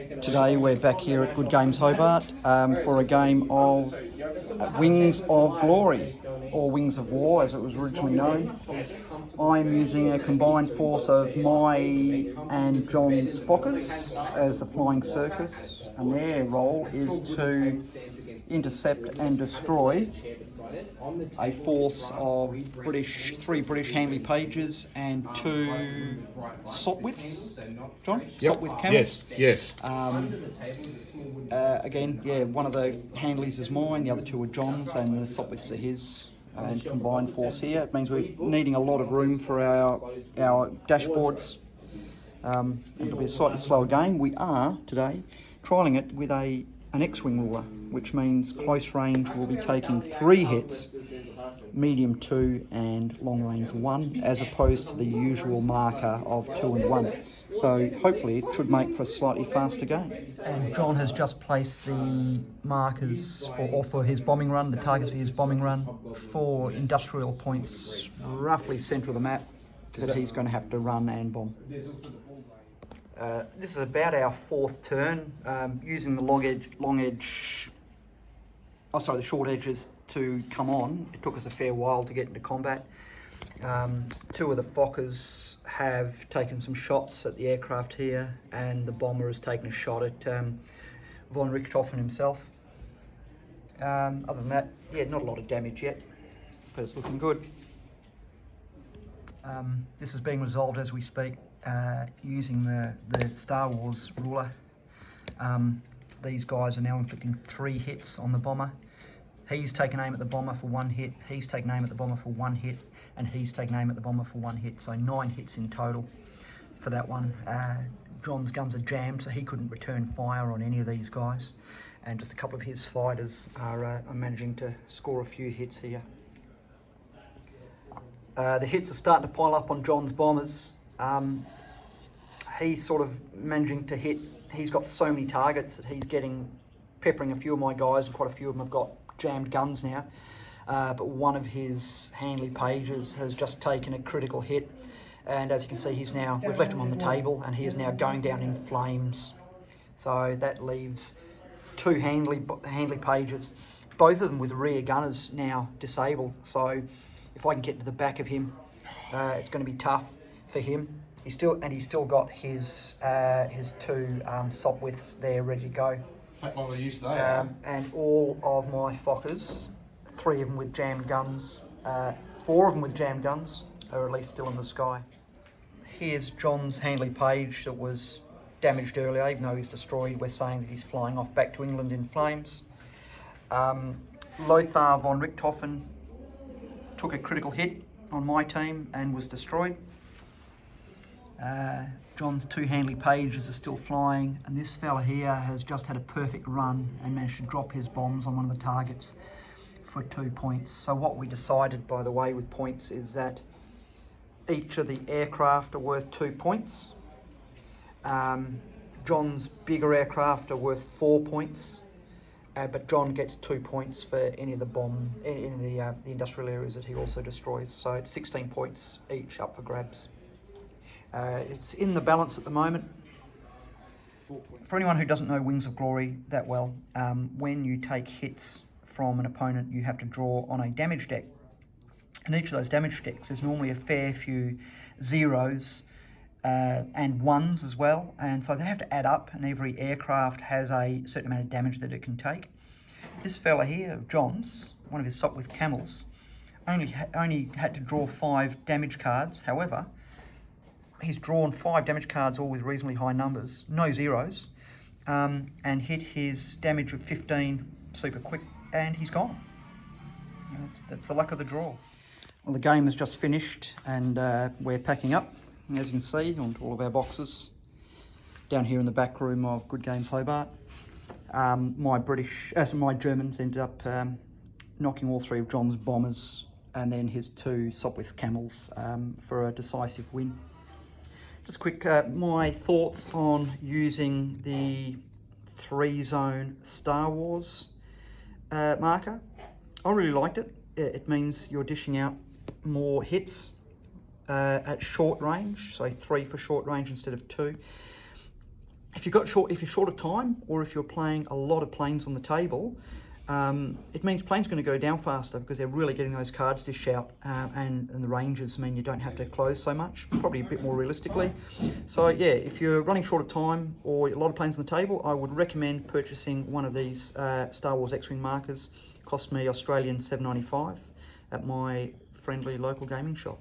Today we're back here at Good Games Hobart for a game of Wings of Glory, or Wings of War as it was originally known. I'm using a combined force of my and John's Fockers as the flying circus, and their role is to intercept and destroy a force of three British Handley Pages and two Sopwiths. John? Yep. Sopwith camels. Yes. Again, yeah, one of the Handleys is mine, the other two are John's, and the Sopwiths are his. And combined force here. It means we're needing a lot of room for our dashboards. It'll be a slightly slower game. We are today trialling it with an X-wing ruler, which means close range will be taking 3 hits, medium 2 and long range 1, as opposed to the usual marker of 2 and 1. So hopefully it should make for a slightly faster game. And John has just placed the markers for his bombing run, the targets for his bombing run, 4 industrial points roughly centre of the map that he's going to have to run and bomb. This is about our 4th turn, using the the short edges to come on. It took us a fair while to get into combat. 2 of the Fockers have taken some shots at the aircraft here, and the bomber has taken a shot at von Richthofen himself. Other than that, yeah, not a lot of damage yet, but it's looking good. This is being resolved as we speak, using the Star Wars ruler. These guys are now inflicting 3 hits on the bomber. He's taken aim at the bomber for 1 hit, he's taken aim at the bomber for 1 hit, and he's taken aim at the bomber for 1 hit, so 9 hits in total for that one. John's guns are jammed, so he couldn't return fire on any of these guys, and just a couple of his fighters are managing to score a few hits here. The hits are starting to pile up on John's bombers. He's sort of managing to hit. He's got so many targets that he's peppering a few of my guys, and quite a few of them have got jammed guns now. But one of his Handley Pages has just taken a critical hit, and as you can see, we've left him on the table, and he is now going down in flames. So that leaves 2 Handley Pages, both of them with rear gunners now disabled. So if I can get to the back of him, it's going to be tough for him. He's still got his 2 Sopwiths there ready to go. And all of my Fockers, 3 of them with jammed guns, 4 of them with jammed guns, are at least still in the sky. Here's John's Handley Page that was damaged earlier. Even though he's destroyed, we're saying that he's flying off back to England in flames. Lothar von Richthofen took a critical hit on my team and was destroyed. John's 2 Handley Pages are still flying, and this fella here has just had a perfect run and managed to drop his bombs on one of the targets for 2 points. So what we decided, by the way, with points is that each of the aircraft are worth 2 points. John's bigger aircraft are worth 4 points, but John gets 2 points for any of the industrial areas that he also destroys. So it's 16 points each up for grabs. It's in the balance at the moment. For anyone who doesn't know Wings of Glory that well, when you take hits from an opponent, you have to draw on a damage deck. And each of those damage decks, there's normally a fair few zeros and 1s as well. And so they have to add up, and every aircraft has a certain amount of damage that it can take. This fella here, of John's, one of his Sopwith camels, only had to draw 5 damage cards. However, he's drawn 5 damage cards, all with reasonably high numbers, no zeros, and hit his damage of 15 super quick, and he's gone. That's the luck of the draw. Well, the game has just finished, and we're packing up, as you can see, onto all of our boxes, down here in the back room of Good Games Hobart. My Germans ended up knocking all 3 of John's bombers, and then his 2 Sopwith camels for a decisive win. Just quick, my thoughts on using the 3-zone Star Wars marker. I really liked it. It means you're dishing out more hits at short range, so 3 for short range instead of 2. if you're short of time, or if you're playing a lot of planes on the table, it means plane's going to go down faster because they're really getting those cards dish out, and the ranges mean you don't have to close so much, probably a bit more realistically. So yeah, if you're running short of time or a lot of planes on the table, I would recommend purchasing one of these Star Wars X-Wing markers. Cost me Australian $7.95 at my friendly local gaming shop.